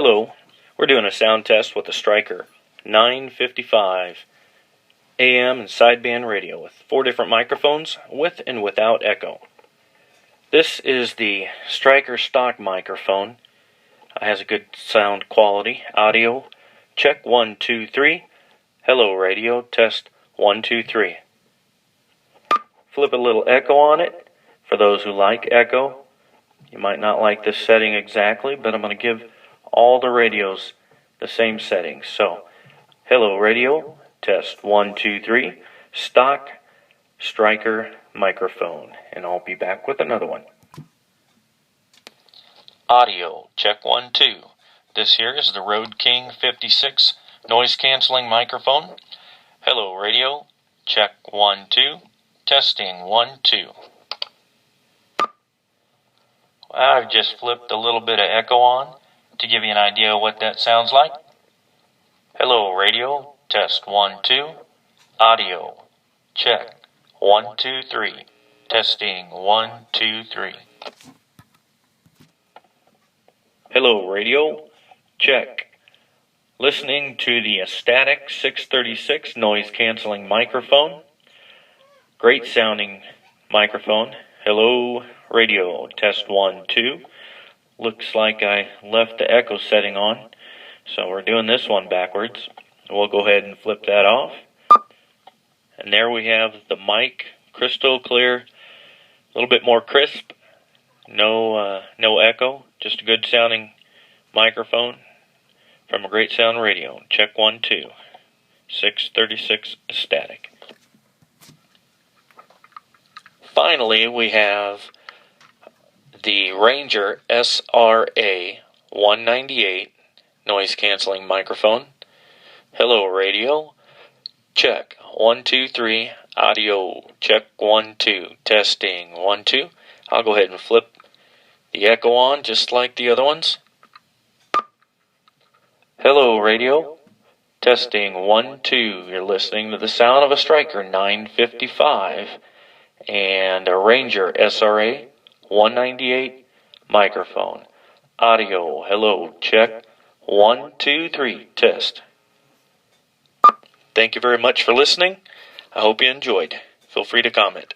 Hello, we're doing a sound test with the Stryker 955 AM and sideband radio with 4 different microphones with and without echo. This is the Stryker stock microphone. It has a good sound quality. Audio, check 1, 2, 3. Hello radio, test 1, 2, 3. Flip a little echo on it. For those who like echo, you might not like this setting exactly, but I'm going to give all the radios the same settings. So, hello radio, test 1, 2, 3, stock Stryker microphone, and I'll be back with another one. Audio, check 1, 2. This here is the RoadKing 56 noise canceling microphone. Hello radio, check 1, 2, testing 1, 2. I've just flipped a little bit of echo on to give you an idea of what that sounds like. Hello radio, test 1, 2, audio, check 1, 2, 3, testing 1, 2, 3. Hello radio, check. Listening to the Astatic 636 noise canceling microphone. Great sounding microphone. Hello radio, test 1, 2. Looks like I left the echo setting on, so we're doing this one backwards. We'll go ahead and flip that off. And there we have the mic, crystal clear, a little bit more crisp, no echo, just a good sounding microphone from a great sound radio. Check 1, 2, 636 Astatic. Finally, we have the Ranger SRA-198 noise canceling microphone. Hello radio, check 1, 2, 3, audio, check 1, 2, testing 1, 2. I'll go ahead and flip the echo on just like the other ones. Hello radio, testing 1, 2. You're listening to the sound of a Stryker 955 and a Ranger SRA-198 microphone. Audio, hello, check 1, 2, 3, test. Thank you very much for listening. I hope you enjoyed. Feel free to comment.